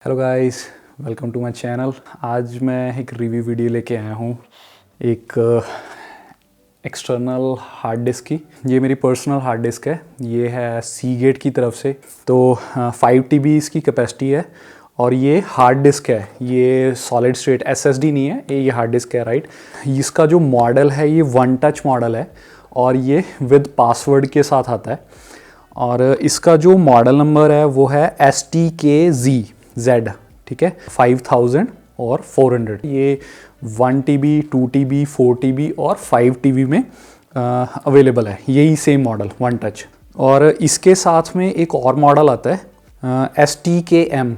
Hello guys, welcome to my channel. आज मैं एक रिव्यू वीडियो लेके आया हूँ एक एक्सटर्नल हार्ड डिस्क की। ये मेरी पर्सनल हार्ड डिस्क है। ये है सीगेट की तरफ से। तो 5 TB इसकी कैपेसिटी है और ये हार्ड डिस्क है। ये सॉलिड स्टेट SSD नहीं है, ये हार्ड डिस्क है, राइट। इसका जो मॉडल है ये वन टच मॉडल है और ये विद पासवर्ड के साथ आता है। और इसका जो मॉडल नंबर है वो है STKZ, ठीक है, 5000 और 400। ये 1 TB, 2 TB, 4 TB और 5 TB में अवेलेबल है। यही सेम मॉडल वन टच। और इसके साथ में एक और मॉडल आता है STKM,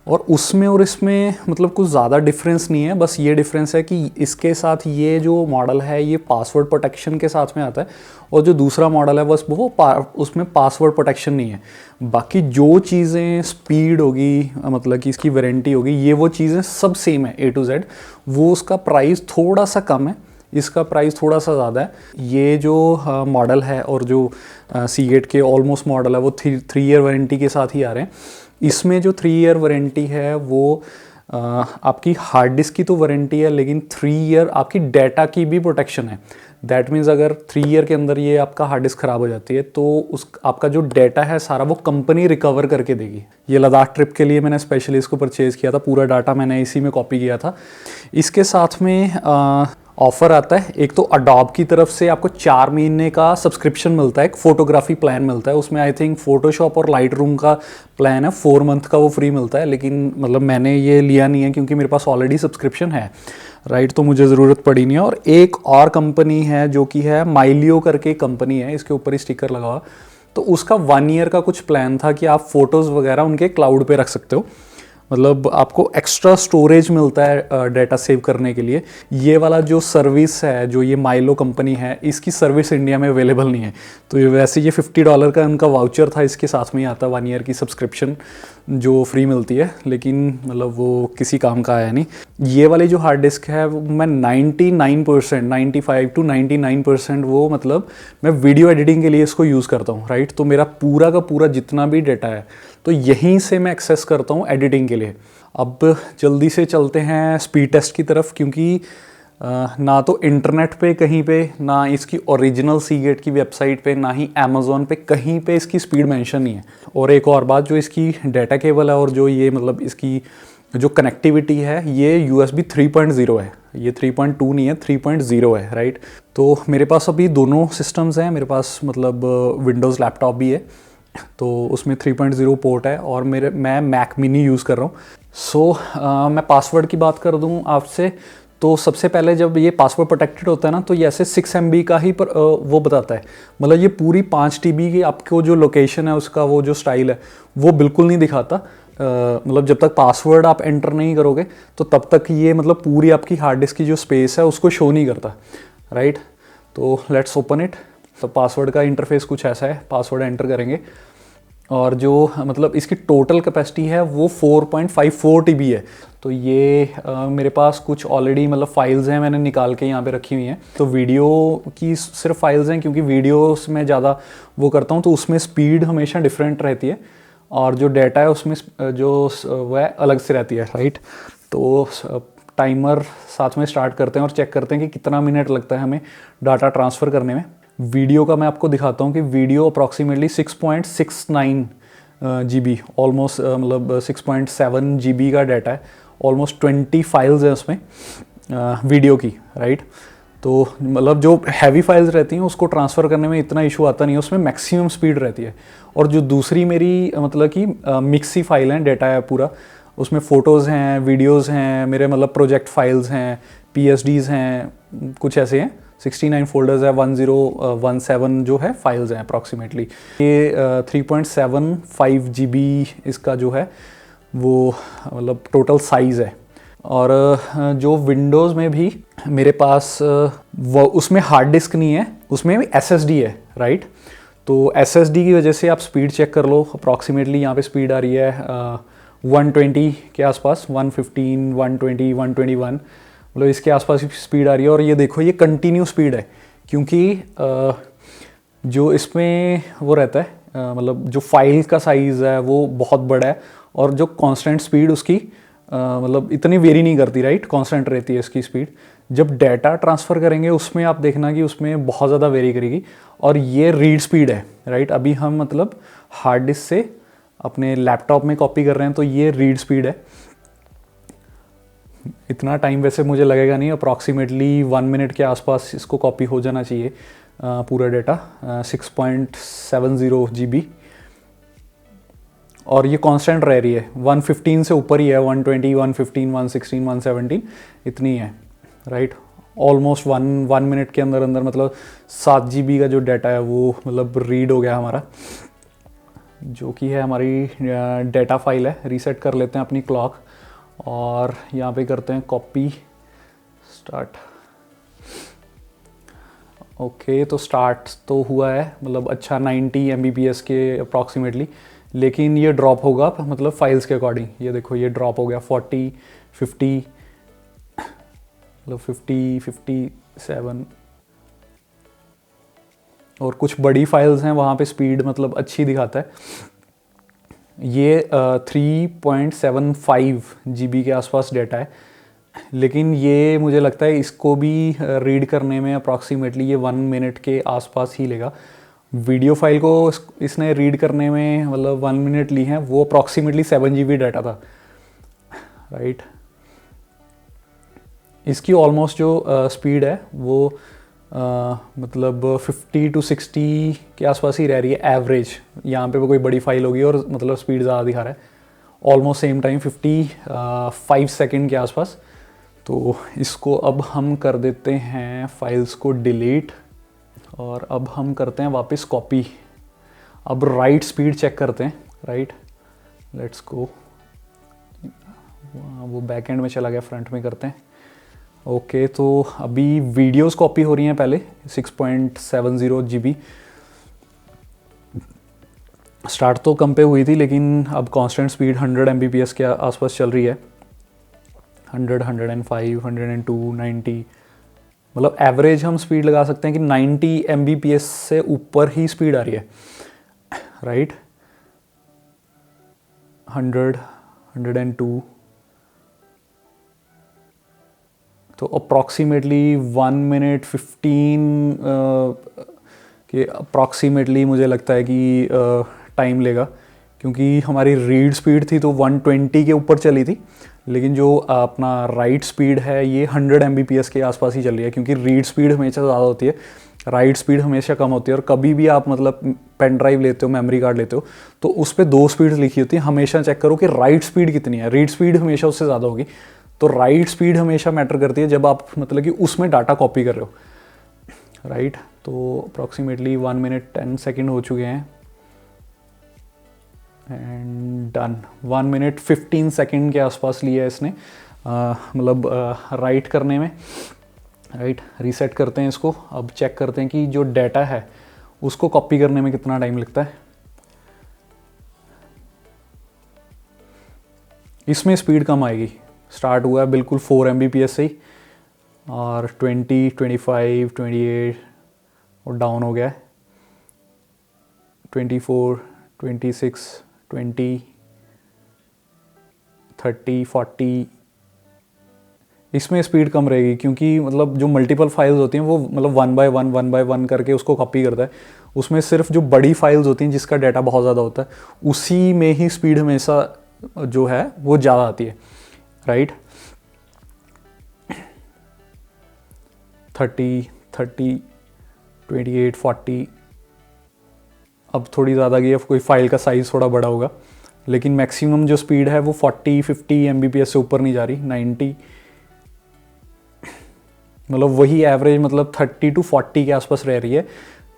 और उसमें और इसमें मतलब कुछ ज़्यादा डिफरेंस नहीं है। बस ये डिफरेंस है कि इसके साथ ये जो मॉडल है ये पासवर्ड प्रोटेक्शन के साथ में आता है, और जो दूसरा मॉडल है बस वो उसमें पासवर्ड प्रोटेक्शन नहीं है। बाकी जो चीज़ें स्पीड होगी, मतलब कि इसकी वारंटी होगी, ये वो चीज़ें सब सेम है A to Z। वो उसका प्राइस थोड़ा सा कम है, इसका प्राइस थोड़ा सा ज़्यादा है। ये जो मॉडल है और जो सीगेट के ऑलमोस्ट मॉडल है वो 3 ईयर वारंटी के साथ ही आ रहे हैं। इसमें जो 3 ईयर वारंटी है वो आपकी हार्ड डिस्क की तो वारंटी है, लेकिन 3 ईयर आपकी डाटा की भी प्रोटेक्शन है। दैट मीन्स अगर 3 ईयर के अंदर ये आपका हार्ड डिस्क ख़राब हो जाती है तो उस आपका जो डाटा है सारा वो कंपनी रिकवर करके देगी। ये लद्दाख ट्रिप के लिए मैंने स्पेशली इसको परचेज़ किया था, पूरा डाटा मैंने इसी में कॉपी किया था। इसके साथ में ऑफ़र आता है। एक तो अडोब की तरफ से आपको 4 महीने का सब्सक्रिप्शन मिलता है, एक फ़ोटोग्राफी प्लान मिलता है। उसमें आई थिंक फ़ोटोशॉप और लाइट रूम का प्लान है, 4 मंथ का वो फ्री मिलता है। लेकिन मतलब मैंने ये लिया नहीं है क्योंकि मेरे पास ऑलरेडी सब्सक्रिप्शन है, राइट, तो मुझे ज़रूरत पड़ी नहीं है। और एक और कंपनी है जो कि है माइलियो करके कंपनी है, इसके ऊपर ही स्टिकर लगा हुआ। तो उसका 1 ईयर का कुछ प्लान था कि आप फ़ोटोज़ वगैरह उनके क्लाउड पे रख सकते हो। मतलब आपको एक्स्ट्रा स्टोरेज मिलता है डाटा सेव करने के लिए। ये वाला जो सर्विस है, जो ये माइलो कंपनी है, इसकी सर्विस इंडिया में अवेलेबल नहीं है। तो ये वैसे ये $50 का उनका वाउचर था, इसके साथ में ही आता 1 ईयर की सब्सक्रिप्शन जो फ्री मिलती है, लेकिन मतलब वो किसी काम का आया नहीं। ये वाली जो हार्ड डिस्क है वो मैं 99%, 95 to 99% वो मतलब मैं वीडियो एडिटिंग के लिए इसको यूज़ करता हूँ, राइट। तो मेरा पूरा का पूरा जितना भी डाटा है तो यहीं से मैं एक्सेस करता हूँ एडिटिंग के लिए। अब जल्दी से चलते हैं स्पीड टेस्ट की तरफ, क्योंकि ना तो इंटरनेट पे कहीं पे, ना इसकी ओरिजिनल सीगेट की वेबसाइट पे, ना ही अमेज़ॉन पे कहीं पे इसकी स्पीड मेंशन नहीं है। और एक और बात, जो इसकी डाटा केबल है और जो ये मतलब इसकी जो कनेक्टिविटी है ये USB 3.0 है, ये 3.2 नहीं है, 3.0 है, राइट। तो मेरे पास अभी दोनों सिस्टम्स हैं। मेरे पास मतलब विंडोज़ लैपटॉप भी है, तो उसमें 3.0 पोर्ट है, और मैं मैक मिनी यूज़ कर रहा हूँ। सो मैं पासवर्ड की बात कर दूँ आपसे, तो सबसे पहले जब ये पासवर्ड प्रोटेक्टेड होता है ना, तो ये ऐसे 6 MB का ही वो बताता है। मतलब ये पूरी 5 TB की आपको जो लोकेशन है उसका वो जो स्टाइल है वो बिल्कुल नहीं दिखाता। मतलब जब तक पासवर्ड आप एंटर नहीं करोगे तो तब तक ये मतलब पूरी आपकी हार्ड डिस्क की जो स्पेस है उसको शो नहीं करता, राइट। तो लेट्स ओपन इट। तो पासवर्ड का इंटरफेस कुछ ऐसा है, पासवर्ड एंटर करेंगे और जो मतलब इसकी टोटल कैपेसिटी है वो 4.54 TB है। तो ये मेरे पास कुछ ऑलरेडी मतलब फाइल्स हैं, मैंने निकाल के यहाँ पे रखी हुई हैं। तो वीडियो की सिर्फ फाइल्स हैं, क्योंकि वीडियोस में ज़्यादा वो करता हूँ तो उसमें स्पीड हमेशा डिफरेंट रहती है, और जो डाटा है उसमें जो वह है अलग से रहती है, राइट। तो टाइमर साथ में स्टार्ट करते हैं और चेक करते हैं कि कितना मिनट लगता है हमें डाटा ट्रांसफ़र करने में। वीडियो का मैं आपको दिखाता हूँ कि वीडियो अप्रॉक्सीमेटली 6.69 GB, ऑलमोस्ट मतलब 6.7 GB का डाटा है। ऑलमोस्ट 20 फाइल्स हैं उसमें वीडियो की, राइट। तो मतलब जो हैवी फाइल्स रहती हैं उसको ट्रांसफ़र करने में इतना इशू आता नहीं है, उसमें मैक्सिमम स्पीड रहती है। और जो दूसरी मेरी मतलब कि मिक्सी फाइल है, डाटा है पूरा, उसमें फ़ोटोज़ हैं, वीडियोज़ हैं, मेरे मतलब प्रोजेक्ट फाइल्स हैं, PSDs हैं, कुछ ऐसे हैं। 69 फोल्डर्स है, 1017 जो है फाइल्स हैं अप्रॉक्सीमेटली। ये 3.75 GB इसका जो है वो मतलब टोटल साइज़ है। और जो विंडोज़ में भी मेरे पास वो उसमें हार्ड डिस्क नहीं है, उसमें SSD है, राइट। तो SSD की वजह से आप स्पीड चेक कर लो। अप्रॉक्सीमेटली यहाँ पे स्पीड आ रही है 120 के आसपास, 115, 120, 121, मतलब इसके आसपास स्पीड आ रही है। और ये देखो ये कंटिन्यू स्पीड है, क्योंकि जो इसमें वो रहता है मतलब जो फाइल का साइज़ है वो बहुत बड़ा है, और जो कांस्टेंट स्पीड उसकी मतलब इतनी वेरी नहीं करती, राइट, कांस्टेंट रहती है इसकी स्पीड। जब डाटा ट्रांसफ़र करेंगे उसमें आप देखना कि उसमें बहुत ज़्यादा वेरी करेगी, और ये रीड स्पीड है, राइट। अभी हम मतलब हार्ड डिस्क से अपने लैपटॉप में कॉपी कर रहे हैं, तो ये रीड स्पीड है। इतना टाइम वैसे मुझे लगेगा नहीं, अप्रॉक्सीमेटली 1 मिनट के आसपास इसको कॉपी हो जाना चाहिए पूरा डाटा, 6.70 GB। और ये कांस्टेंट रह रही है, 115 से ऊपर ही है, 120, 115, 116, 117 इतनी है, राइट। ऑलमोस्ट 1 मिनट के अंदर अंदर मतलब 7 GB का जो डाटा है वो मतलब रीड हो गया हमारा, जो कि है हमारी डाटा फाइल है। रीसेट कर लेते हैं अपनी क्लॉक, और यहाँ पे करते हैं कॉपी स्टार्ट। ओके, तो स्टार्ट तो हुआ है, मतलब अच्छा 90 MBPS के अप्रॉक्सीमेटली, लेकिन ये ड्रॉप होगा मतलब फाइल्स के अकॉर्डिंग। ये देखो ये ड्रॉप हो गया 40, 50, मतलब 50, 57, और कुछ बड़ी फाइल्स हैं वहाँ पे स्पीड मतलब अच्छी दिखाता है। ये 3.75 GB के आसपास डाटा है, लेकिन ये मुझे लगता है इसको भी रीड करने में अप्रॉक्सीमेटली ये 1 मिनट के आसपास ही लेगा। वीडियो फाइल को इसने रीड करने में मतलब 1 मिनट ली है, वो अप्रॉक्सीमेटली 7 GB डाटा था, राइट। इसकी ऑलमोस्ट जो स्पीड है वो मतलब 50 to 60 के आसपास ही रह रही है एवरेज। यहाँ पे कोई बड़ी फाइल होगी और मतलब स्पीड ज़्यादा दिखा रहा है, ऑलमोस्ट सेम टाइम 55 सेकेंड के आसपास। तो इसको अब हम कर देते हैं फाइल्स को डिलीट, और अब हम करते हैं वापस कॉपी। अब राइट स्पीड चेक करते हैं, राइट, लेट्स गो। वो बैक एंड में चला गया, फ्रंट में करते हैं। ओके, तो अभी वीडियोस कॉपी हो रही हैं पहले 6.70 GB। स्टार्ट तो कम पे हुई थी, लेकिन अब कांस्टेंट स्पीड 100 MBPS के आसपास चल रही है, 100, 105, 102, 90, मतलब एवरेज हम स्पीड लगा सकते हैं कि 90 MBPS से ऊपर ही स्पीड आ रही है, राइट। 100, 102, तो अप्रॉक्सीमेटली 1 मिनट 15 के अप्रॉक्सीमेटली मुझे लगता है कि टाइम लेगा, क्योंकि हमारी रीड स्पीड थी तो 120 के ऊपर चली थी, लेकिन जो अपना राइट स्पीड है ये 100 MBPS के आसपास ही चल रही है, क्योंकि रीड स्पीड हमेशा ज़्यादा होती है, राइट स्पीड हमेशा कम होती है। और कभी भी आप मतलब पेन ड्राइव लेते हो, मेमोरी कार्ड लेते हो, तो उस पर 2 स्पीड्स लिखी होती है, हमेशा चेक करो कि राइट स्पीड कितनी है, रीड स्पीड हमेशा उससे ज़्यादा होगी। तो राइट स्पीड हमेशा मैटर करती है जब आप मतलब कि उसमें डाटा कॉपी कर रहे हो, राइट। तो अप्रॉक्सीमेटली 1 मिनट 10 सेकेंड हो चुके हैं, एंड डन। 1 मिनट 15 सेकेंड के आसपास लिया है इसने मतलब राइट करने में, राइट। रीसेट करते हैं इसको, अब चेक करते हैं कि जो डाटा है उसको कॉपी करने में कितना टाइम लगता है। इसमें स्पीड कम आएगी, स्टार्ट हुआ है बिल्कुल 4 MBPS से ही, और 20, 25, 28 और डाउन हो गया है 24, 26, 20, 30, 40। इसमें स्पीड कम रहेगी, क्योंकि मतलब जो मल्टीपल फाइल्स होती हैं वो मतलब 1 by 1 करके उसको कॉपी करता है। उसमें सिर्फ जो बड़ी फाइल्स होती हैं जिसका डाटा बहुत ज़्यादा होता है, उसी में ही स्पीड हमेशा जो है वो ज़्यादा आती है, राइट। 30, 28, 40, अब थोड़ी ज़्यादा गई है, कोई फाइल का साइज़ थोड़ा बड़ा होगा, लेकिन मैक्सिमम जो स्पीड है वो 40, 50 MBPS से ऊपर नहीं जा रही, 90, मतलब वही एवरेज मतलब 30 to 40 के आसपास रह रही है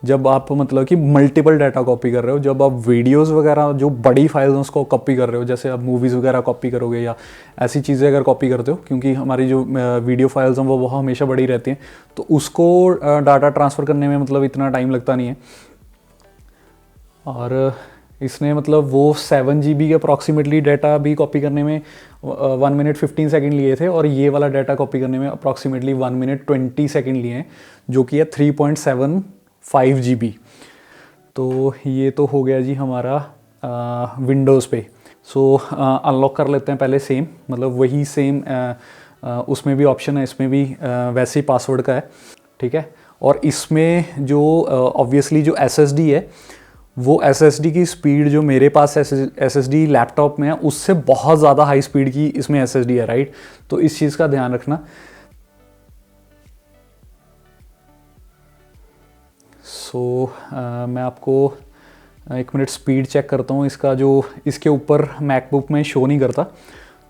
जब आप मतलब कि मल्टीपल डाटा कॉपी कर रहे हो। जब आप वीडियोस वगैरह जो बड़ी फाइल्स उसको कॉपी कर रहे हो, जैसे आप मूवीज़ वगैरह कॉपी करोगे या ऐसी चीज़ें अगर कॉपी करते हो, क्योंकि हमारी जो वीडियो फाइल्स हैं वो हमेशा बड़ी रहती हैं, तो उसको डाटा ट्रांसफ़र करने में मतलब इतना टाइम लगता नहीं है। और इसने मतलब वो 7 GB के अप्रॉक्सीमेटली डाटा भी कॉपी करने में 1 मिनट 15 सेकेंड लिए थे, और ये वाला डाटा कॉपी करने में अप्रॉक्सीमेटली 1 मिनट 20 सेकेंड लिए हैं, जो कि है 3.75 GB। तो ये तो हो गया जी हमारा विंडोज़ पे। सो अनलॉक कर लेते हैं पहले सेम, मतलब वही सेम उसमें भी ऑप्शन है, इसमें भी वैसे ही पासवर्ड का है, ठीक है। और इसमें जो ऑब्वियसली जो SSD है, वो SSD की स्पीड जो मेरे पास SSD लैपटॉप में है उससे बहुत ज़्यादा हाई स्पीड की इसमें SSD है, राइट। तो इस चीज़ का ध्यान रखना। सो मैं आपको 1 मिनट स्पीड चेक करता हूँ इसका, जो इसके ऊपर मैकबुक में शो नहीं करता।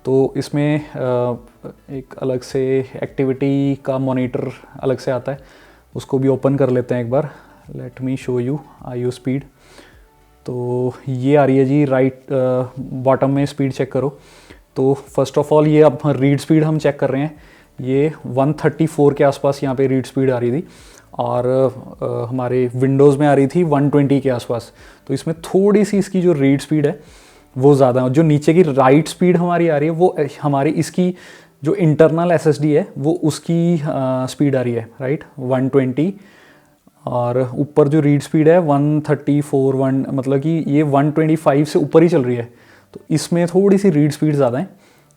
तो इसमें एक अलग से एक्टिविटी का मॉनिटर अलग से आता है, उसको भी ओपन कर लेते हैं एक बार। Let me show you IO speed. तो ये आ रही है जी राइट बॉटम में, स्पीड चेक करो। तो फर्स्ट ऑफ ऑल ये अब रीड स्पीड हम चेक कर रहे हैं, ये 134 के आसपास यहाँ पे रीड स्पीड आ रही थी, और हमारे विंडोज़ में आ रही थी 120 के आसपास। तो इसमें थोड़ी सी इसकी जो रीड स्पीड है वो ज़्यादा है। जो नीचे की राइट स्पीड हमारी आ रही है वो हमारी इसकी जो इंटरनल SSD है वो उसकी स्पीड आ रही है, राइट, 120। और ऊपर जो रीड स्पीड है 134, मतलब कि ये 125 से ऊपर ही चल रही है। तो इसमें थोड़ी सी रीड स्पीड ज़्यादा है।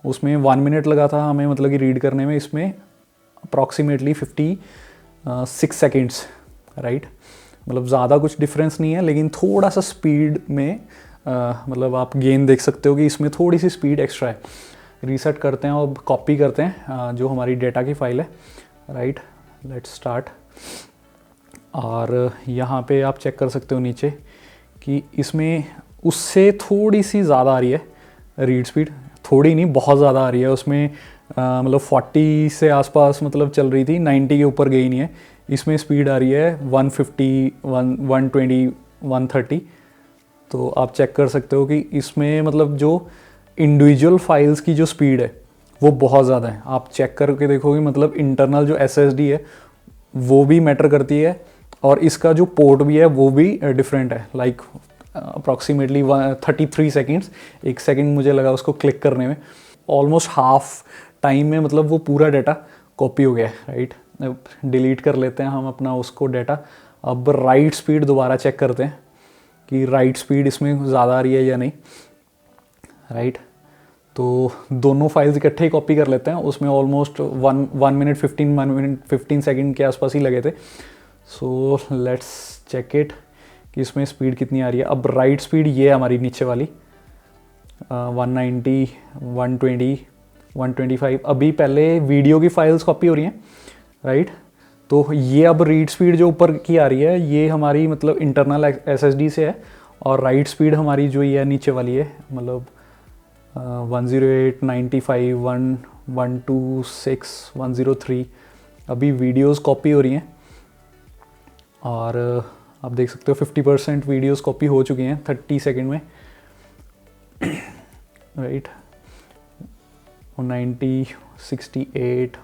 उसमें 1 मिनट लगा था हमें, मतलब कि रीड करने में, इसमें अप्रॉक्सीमेटली 56 सेकेंड्स, राइट। मतलब ज़्यादा कुछ डिफरेंस नहीं है, लेकिन थोड़ा सा स्पीड में मतलब आप गेन देख सकते हो कि इसमें थोड़ी सी स्पीड एक्स्ट्रा है। रीसेट करते हैं और कॉपी करते हैं जो हमारी डेटा की फाइल है, राइट। Let's start. और यहाँ पे आप चेक कर सकते हो नीचे कि इसमें उससे थोड़ी सी ज़्यादा आ रही है रीड स्पीड, थोड़ी नहीं बहुत ज़्यादा आ रही है। उसमें मतलब 40 से आसपास मतलब चल रही थी, 90 के ऊपर गई नहीं है। इसमें स्पीड आ रही है 150, 120, 130। तो आप चेक कर सकते हो कि इसमें मतलब जो इंडिविजुअल फाइल्स की जो स्पीड है वो बहुत ज़्यादा है। आप चेक करके देखोगे, मतलब इंटरनल जो SSD है वो भी मैटर करती है, और इसका जो पोर्ट भी है वो भी डिफरेंट है। लाइक अप्रॉक्सीमेटली 33 सेकेंड्स, 1 सेकेंड मुझे लगा उसको क्लिक करने में। ऑलमोस्ट हाफ टाइम में मतलब वो पूरा डाटा कॉपी हो गया है, राइट। अब डिलीट कर लेते हैं हम अपना उसको डाटा। अब राइट स्पीड दोबारा चेक करते हैं कि राइट स्पीड इसमें ज़्यादा आ रही है या नहीं, राइट। तो दोनों फाइल्स इकट्ठे ही कॉपी कर लेते हैं। उसमें ऑलमोस्ट 1 मिनट 15 सेकेंड के आसपास ही लगे थे। सो लेट्स चेक इट कि इसमें स्पीड कितनी आ रही है। अब राइट स्पीड ये है हमारी नीचे वाली 190, 120, 125। अभी पहले वीडियो की फाइल्स कॉपी हो रही हैं, राइट। तो ये अब रीड स्पीड जो ऊपर की आ रही है ये हमारी मतलब इंटरनल SSD से है, और राइट स्पीड हमारी जो ये नीचे वाली है मतलब 108, 95, 126, 103। अभी वीडियोस कॉपी हो रही हैं, और आप देख सकते हो 50% वीडियोस कॉपी हो चुकी हैं 30 सेकेंड में, राइट। 90, 68,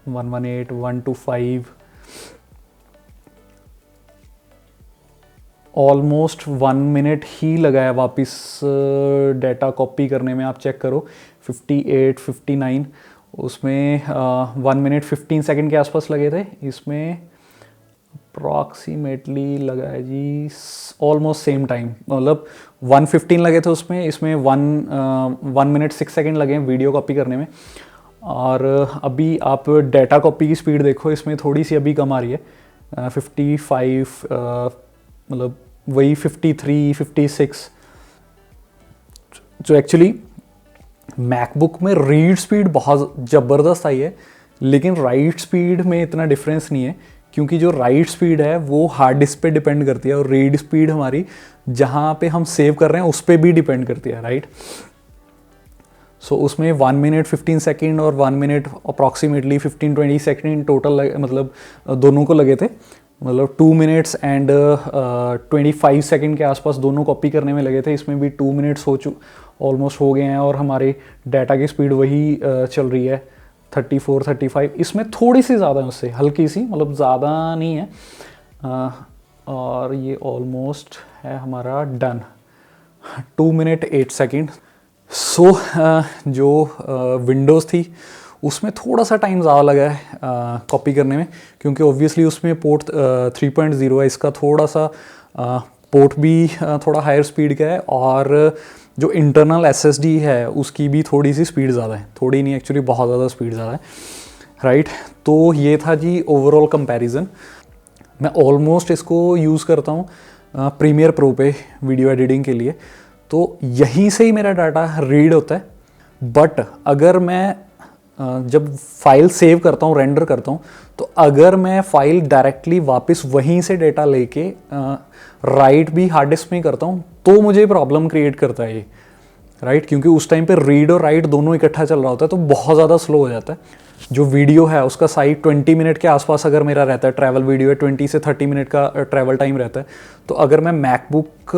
118, 125, ऑलमोस्ट 1 मिनट ही लगा है वापस डाटा कॉपी करने में। आप चेक करो 58, 59, उसमें 1 मिनट 15 सेकेंड के आसपास लगे थे। इसमें अप्रॉक्सीमेटली लगा है जी ऑलमोस्ट सेम टाइम, मतलब 115 लगे थे उसमें, इसमें 1 मिनट 6 सेकेंड लगे हैं वीडियो कॉपी करने में। और अभी आप डाटा कॉपी की स्पीड देखो, इसमें थोड़ी सी अभी कम आ रही है 55, मतलब वही 53, 56। जो एक्चुअली मैकबुक में रीड स्पीड बहुत ज़बरदस्त आई है, लेकिन राइट स्पीड में इतना डिफरेंस नहीं है, क्योंकि जो राइट स्पीड है वो हार्ड डिस्क पे डिपेंड करती है, और रीड स्पीड हमारी जहाँ पे हम सेव कर रहे हैं उस पर भी डिपेंड करती है, राइट। सो उसमें 1 मिनट 15 सेकेंड और 1 मिनट अप्रॉक्सीमेटली 15-20 सेकेंड टोटल मतलब दोनों को लगे थे। मतलब 2 मिनट्स एंड 25 सेकेंड के आसपास दोनों कॉपी करने में लगे थे। इसमें भी 2 मिनट्स ऑलमोस्ट हो गए हैं, और हमारे डाटा की स्पीड वही चल रही है 34, 35। इसमें थोड़ी सी ज़्यादा है उससे, हल्की सी, मतलब ज़्यादा नहीं है। और ये ऑलमोस्ट है हमारा डन, 2 मिनट 8 सेकेंड। सो जो विंडोज़ थी उसमें थोड़ा सा टाइम ज़्यादा लगा है कॉपी करने में, क्योंकि ऑब्वियसली उसमें पोर्ट 3.0 है, इसका थोड़ा सा पोर्ट भी थोड़ा हायर स्पीड का है, और जो इंटरनल SSD है उसकी भी थोड़ी सी स्पीड ज़्यादा है, थोड़ी नहीं एक्चुअली बहुत ज़्यादा स्पीड ज़्यादा है, राइट। तो ये था जी ओवरऑल कंपैरिजन। मैं ऑलमोस्ट इसको यूज़ करता हूँ प्रीमियर प्रो पे वीडियो एडिटिंग के लिए, तो यहीं से ही मेरा डाटा रीड होता है। बट अगर मैं जब फाइल सेव करता हूँ, रेंडर करता हूँ, तो अगर मैं फाइल डायरेक्टली वापस वहीं से डेटा लेके राइट भी हार्ड डिस्क में करता हूँ तो मुझे प्रॉब्लम क्रिएट करता है ये, राइट, क्योंकि उस टाइम पे रीड और राइट दोनों इकट्ठा चल रहा होता है तो बहुत ज़्यादा स्लो हो जाता है। जो वीडियो है उसका साइज 20 मिनट के आसपास अगर मेरा रहता है, ट्रैवल वीडियो है, 20 से 30 मिनट का ट्रैवल टाइम रहता है, तो अगर मैं मैकबुक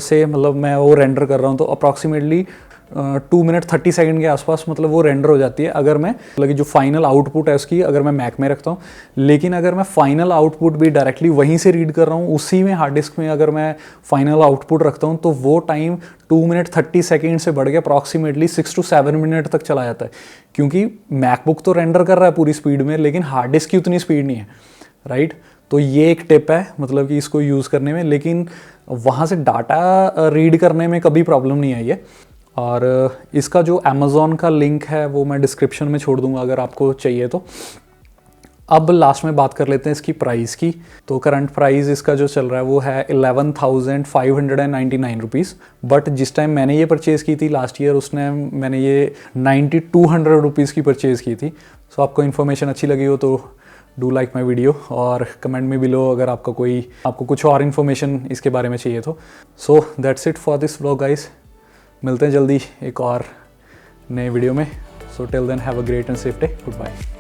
से मतलब मैं वो रेंडर कर रहा हूँ तो अप्रॉक्सीमेटली 2 मिनट 30 सेकंड के आसपास मतलब वो रेंडर हो जाती है, अगर मैं मतलब जो फाइनल आउटपुट है उसकी अगर मैं मैक में रखता हूँ। लेकिन अगर मैं फाइनल आउटपुट भी डायरेक्टली वहीं से रीड कर रहा हूँ, उसी में हार्ड डिस्क में अगर मैं फाइनल आउटपुट रखता हूँ, तो वो टाइम 2 मिनट 30 सेकेंड से बढ़ के अप्रॉक्सीमेटली 6 to 7 मिनट तक चला जाता है, क्योंकि मैकबुक तो रेंडर कर रहा है पूरी स्पीड में, लेकिन हार्ड डिस्क की उतनी स्पीड नहीं है, राइट। तो ये एक टिप है मतलब कि इसको यूज़ करने में, लेकिन वहाँ से डाटा रीड करने में कभी प्रॉब्लम नहीं आई है। और इसका जो अमेज़ॉन का लिंक है वो मैं डिस्क्रिप्शन में छोड़ दूंगा अगर आपको चाहिए तो। अब लास्ट में बात कर लेते हैं इसकी प्राइस की। तो करंट प्राइस इसका जो चल रहा है वो है 11,599 रुपीज़, बट जिस टाइम मैंने ये परचेज़ की थी लास्ट ईयर उसने मैंने ये 9,200 रुपीज़ की परचेज़ की थी। सो आपको इन्फॉर्मेशन अच्छी लगी हो तो डू लाइक माई वीडियो, और कमेंट में बिलो अगर आपको कुछ और इन्फॉर्मेशन इसके बारे में चाहिए तो। So that's it for this vlog guys, मिलते हैं जल्दी एक और नए वीडियो में। So till then have a great and safe day, good bye.